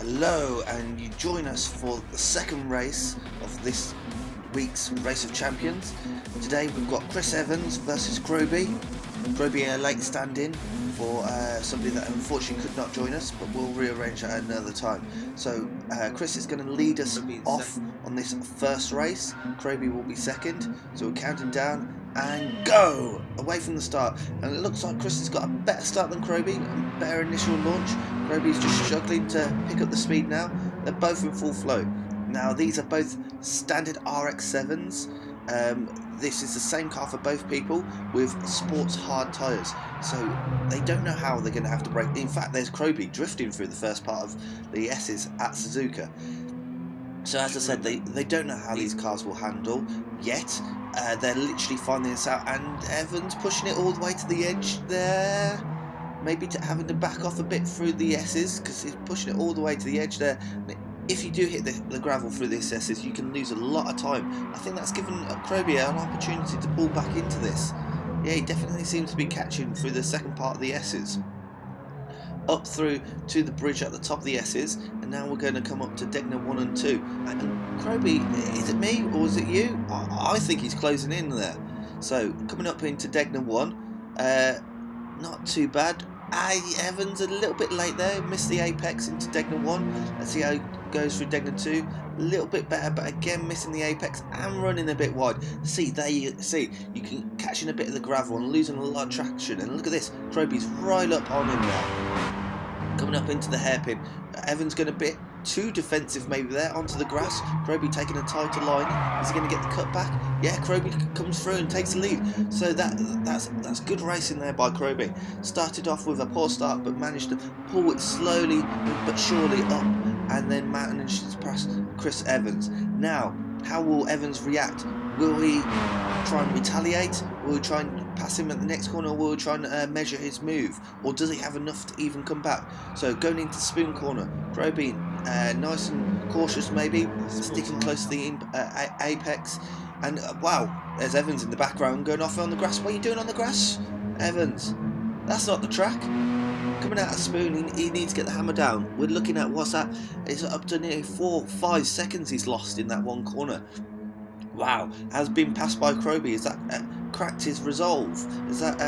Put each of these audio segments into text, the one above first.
Hello, and you join us for the second race of this week's Race of Champions. Today we've got Chris Evans versus CROWBY. CROWBY a late stand-in for somebody that unfortunately could not join us, but we'll rearrange that another time. So Chris is going to lead us off on this first race. CROWBY will be second, so we're counting down and go away from the start. And it looks like Chris has got a better start than CROWBY, a better initial launch. CROWBY's just struggling to pick up the speed now. They're both in full flow. Now these are both standard RX-7s. This is the same car for both people with sports hard tyres, so they don't know how they're going to have to brake. In fact, there's CROWBY drifting through the first part of the S's at Suzuka. So as I said, they don't know how these cars will handle yet. They're literally finding this out, and Evans pushing it all the way to the edge there. Maybe having to back off a bit through the S's because he's pushing it all the way to the edge there. If you do hit the gravel through the S's, you can lose a lot of time. I think that's given CROWBY an opportunity to pull back into this. Yeah, he definitely seems to be catching through the second part of the S's. Up through to the bridge at the top of the S's, and now we're going to come up to Degner 1 and 2. And CROWBY, is it me or is it you? I think he's closing in there. So coming up into Degner 1, not too bad. Evans a little bit late there, missed the apex into Degner 1. Let's see how he goes through Degner 2. A little bit better, but again missing the apex and running a bit wide. See, there you see, you can catch in a bit of the gravel and losing a lot of traction. And look at this, CROWBY's right up on him now. Coming up into the hairpin. Evans going a bit too defensive maybe there onto the grass. CROWBY taking a tighter line. Is he going to get the cut back? Yeah, CROWBY comes through and takes the lead. So that's good racing there by CROWBY. Started off with a poor start, but managed to pull it slowly but surely up, and then managed to pass Chris Evans. Now, how will Evans react? Will he try and retaliate? Will he try and pass him at the next corner? Or will he try and measure his move? Or does he have enough to even come back? So going into Spoon Corner, CROWBY nice and cautious maybe, sticking close to the apex. And wow, there's Evans in the background going off on the grass. What are you doing on the grass, Evans? That's not the track. Coming out of Spoon, he needs to get the hammer down. We're looking at what's that? It's up to nearly 4-5 seconds he's lost in that one corner. Wow, has been passed by CROWBY. Is that cracked his resolve? Is that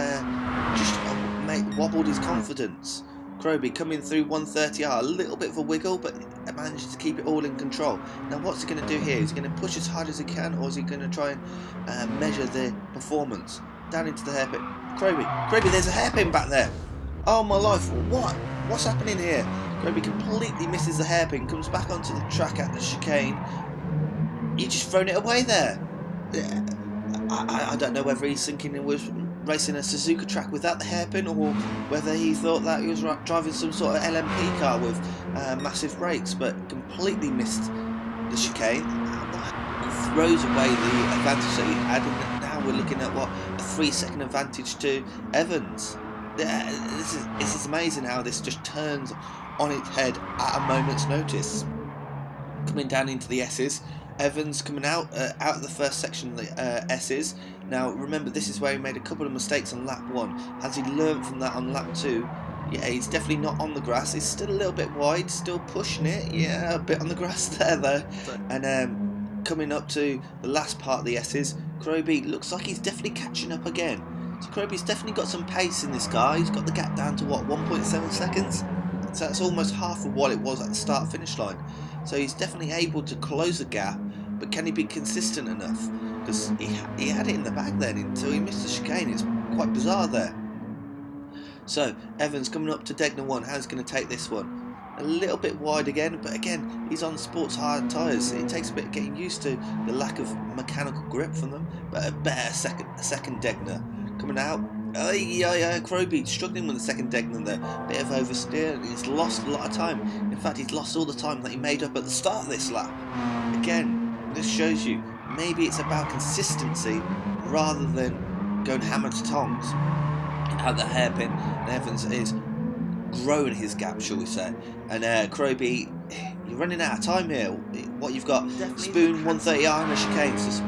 just wobbled his confidence? CROWBY coming through 130R, a little bit of a wiggle, but manages to keep it all in control. Now what's he going to do here? Is he going to push as hard as he can, or is he going to try and measure the performance? Down into the hairpin. CROWBY, there's a hairpin back there. Oh my life, what's happening here? CROWBY completely misses the hairpin, comes back onto the track at the chicane. You just thrown it away there. I don't know whether he's thinking he was racing a Suzuka track without the hairpin, or whether he thought that he was driving some sort of LMP car with massive brakes, but completely missed the chicane. He throws away the advantage that he had, and now we're looking at what, a 3-second advantage to Evans. This is amazing how this just turns on its head at a moment's notice. Coming down into the S's, Evans coming out of the first section of the S's. Now remember, this is where he made a couple of mistakes on lap 1. Has he learned from that on lap 2? Yeah, he's definitely not on the grass. He's still a little bit wide, still pushing it. Yeah, a bit on the grass there though. And coming up to the last part of the S's, CROWBY looks like he's definitely catching up again. So CROWBY's definitely got some pace in this car. He's got the gap down to what, 1.7 seconds? So that's almost half of what it was at the start-finish line. So he's definitely able to close the gap, but can he be consistent enough? Because he had it in the bag then until he missed the chicane. It's quite bizarre there. So Evans coming up to Degner 1. How's he going to take this one? A little bit wide again, but again he's on sports hard tyres. It takes a bit of getting used to the lack of mechanical grip from them. But a better second Degner coming out. CROWBY struggling with the second Degner there. Bit of oversteer. He's lost a lot of time. In fact, he's lost all the time that he made up at the start of this lap. Again, this shows you maybe it's about consistency rather than going hammer to tongs at the hairpin. And Evans is growing his gap, shall we say. And CROWBY, you're running out of time here. What you've got, Spoon 130R and a chicane. So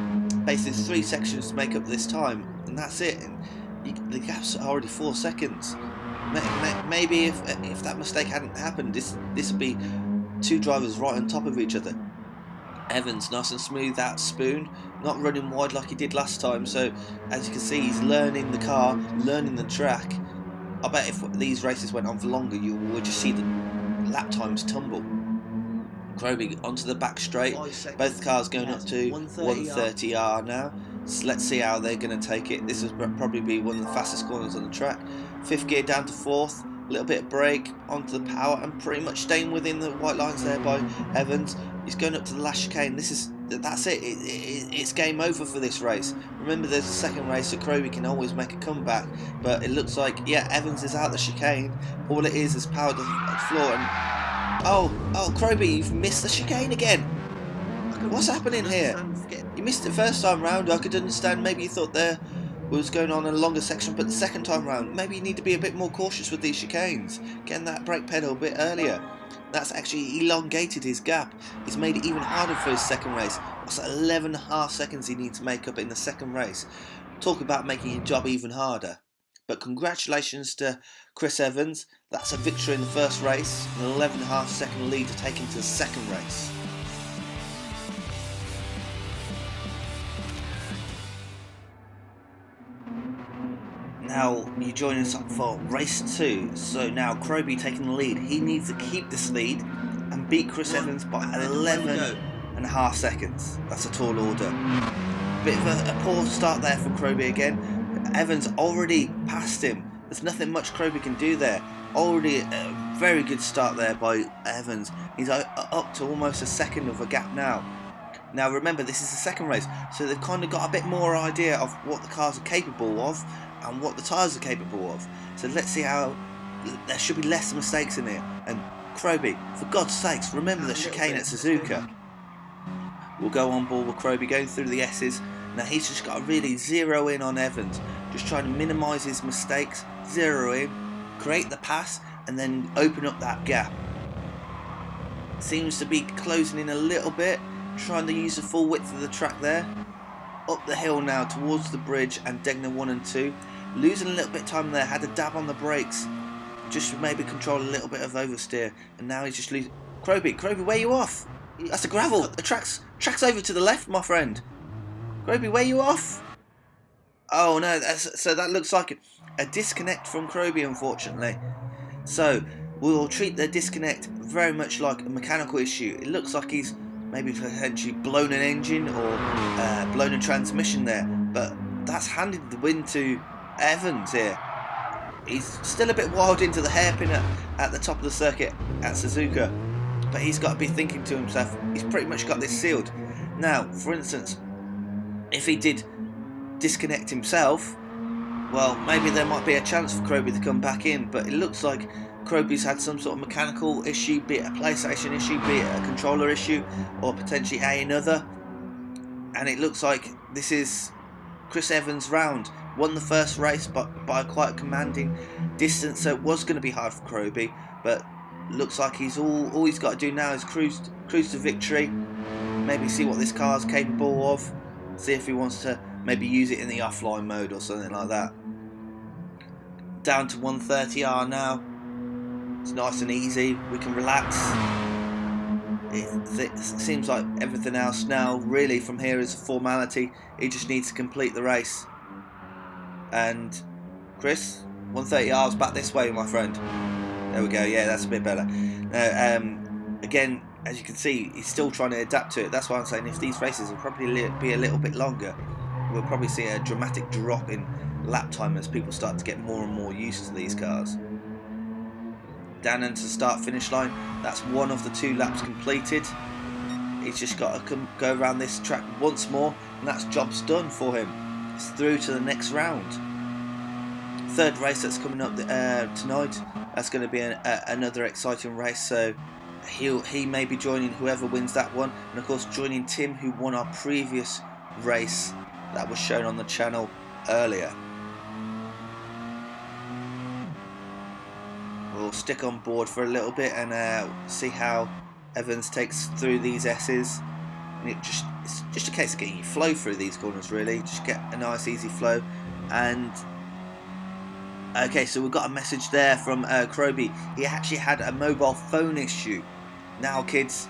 basically 3 sections to make up this time, and that's it. And the gap's already 4 seconds. Maybe if that mistake hadn't happened, this would be two drivers right on top of each other. Evans nice and smooth out spoon, not running wide like he did last time, so as you can see he's learning the car, learning the track. I bet if these races went on for longer you would just see the lap times tumble. CROWBY onto the back straight, both cars going up to 130R now, so let's see how they're going to take it. This will probably be one of the fastest corners on the track. Fifth gear down to fourth, a little bit of brake onto the power and pretty much staying within the white lines there by Evans. He's going up to the last chicane. That's it. It's game over for this race. Remember, there's a second race, so CROWBY can always make a comeback. But it looks like, yeah, Evans is out the chicane. All it is power to the floor. And oh, CROWBY, you've missed the chicane again. What's happening here? You missed it first time round. I could understand. Maybe you thought there was going on a longer section, but the second time round, maybe you need to be a bit more cautious with these chicanes. Getting that brake pedal a bit earlier. That's actually elongated his gap. He's made it even harder for his second race. What's 11.5 seconds he needs to make up in the second race? Talk about making your job even harder. But congratulations to Chris Evans. That's a victory in the first race, an 11.5 second lead to take him to the second race. Now you join us up for race 2. So now CROWBY taking the lead. He needs to keep this lead and beat Chris Evans by 11.5 seconds. That's a tall order. Bit of a poor start there from CROWBY again. Evans already passed him. There's nothing much CROWBY can do there. Already a very good start there by Evans. He's up to almost a second of a gap now. Now remember, this is the second race, so they've kind of got a bit more idea of what the cars are capable of and what the tyres are capable of. So let's see how. There should be less mistakes in here. And CROWBY, for God's sakes, remember the chicane at Suzuka. We'll go on board with CROWBY going through the S's. Now he's just got to really zero in on Evans, just trying to minimise his mistakes, zero in, create the pass, and then open up that gap. Seems to be closing in a little bit, trying to use the full width of the track there. Up the hill now towards the bridge and Degner 1 and 2. Losing a little bit of time there, had a dab on the brakes, just maybe control a little bit of oversteer, and now he's just losing. CROWBY, where you off? That's the gravel. The track's over to the left, my friend. CROWBY, where you off? Oh no, so that looks like a disconnect from CROWBY, unfortunately. So we'll treat the disconnect very much like a mechanical issue. It looks like he's maybe potentially blown an engine or blown a transmission there, but that's handed the win to Evans here. He's still a bit wild into the hairpin at the top of the circuit at Suzuka, but he's got to be thinking to himself, he's pretty much got this sealed. Now, for instance, if he did disconnect himself, well, maybe there might be a chance for CROWBY to come back in, but it looks like CROWBY's had some sort of mechanical issue, be it a PlayStation issue, be it a controller issue, or potentially another. And it looks like this is Chris Evans' round. Won the first race by quite a commanding distance, so it was going to be hard for CROWBY, but looks like he's all he's got to do now is cruise to victory. Maybe see what this car's capable of. See if he wants to maybe use it in the offline mode or something like that. Down to 130R now. It's nice and easy. We can relax. It seems like everything else now really from here is a formality. He just needs to complete the race. And Chris, 130R's back this way, my friend. There we go. Yeah, that's a bit better. Again, as you can see, he's still trying to adapt to it. That's why I'm saying if these races will probably be a little bit longer, we'll probably see a dramatic drop in lap time as people start to get more and more used to these cars. Down into the start-finish line. That's one of the 2 laps completed. He's just got to go around this track once more, and that's job's done for him. It's through to the next round. Third race that's coming up tonight. That's going to be another exciting race. So he may be joining whoever wins that one, and of course joining Tim, who won our previous race that was shown on the channel earlier. We'll stick on board for a little bit and see how Evans takes through these S's. And it's just a case of getting you flow through these corners, really. Just get a nice easy flow. And okay, so we've got a message there from CROWBY. He actually had a mobile phone issue, Now kids,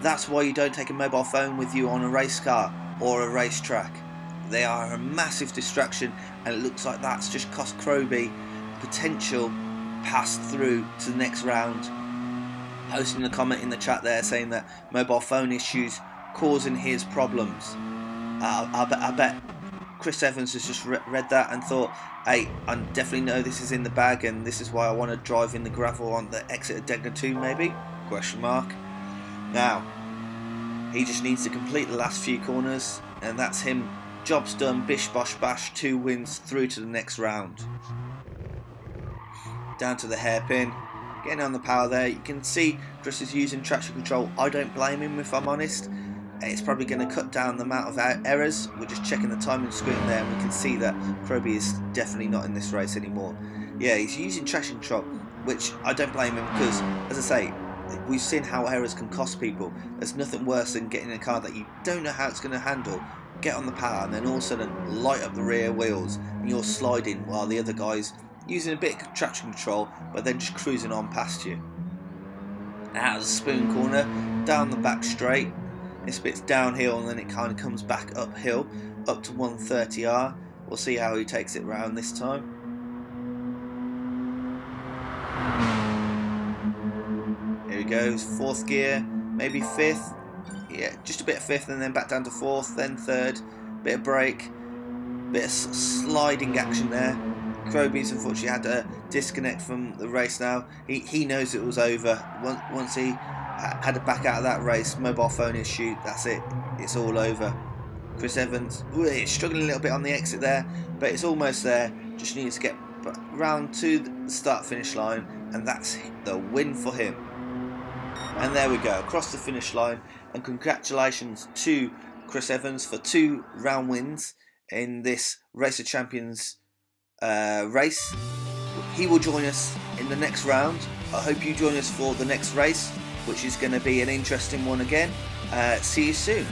that's why you don't take a mobile phone with you on a race car or a racetrack. They are a massive distraction, and it looks like that's just cost CROWBY potential pass through to the next round. Posting a comment in the chat there saying that mobile phone issues causing his problems. I bet Chris Evans has just read that and thought, hey, I definitely know this is in the bag, and this is why I want to drive in the gravel on the exit of Degner 2 maybe? Question mark. Now, he just needs to complete the last few corners, and that's him. Job's done, bish bosh bash, 2 wins through to the next round. Down to the hairpin, getting on the power there. You can see Chris is using traction control. I don't blame him, if I'm honest. It's probably going to cut down the amount of errors. We're just checking the timing screen there, and we can see that CROWBY is definitely not in this race anymore. Yeah, he's using traction control, which I don't blame him, because, as I say, we've seen how errors can cost people. There's nothing worse than getting in a car that you don't know how it's going to handle, get on the power, and then all of a sudden light up the rear wheels, and you're sliding while the other guy's using a bit of traction control, but then just cruising on past you. Out of the spoon corner, down the back straight. This bit's downhill, and then it kind of comes back uphill, up to 130R. We'll see how he takes it round this time. Here he goes, 4th gear, maybe 5th. Yeah, just a bit of 5th, and then back down to 4th, then 3rd. Bit of brake, bit of sliding action there. CROWBY's unfortunately had to disconnect from the race now. He knows it was over. Once he had to back out of that race, mobile phone issue, that's it. It's all over. Chris Evans, he's struggling a little bit on the exit there, but it's almost there. Just needs to get round to the start finish line, and that's the win for him. And there we go, across the finish line, and congratulations to Chris Evans for 2 round wins in this Race of Champions race. He will join us in the next round. I hope you join us for the next race, which is going to be an interesting one again. See you soon.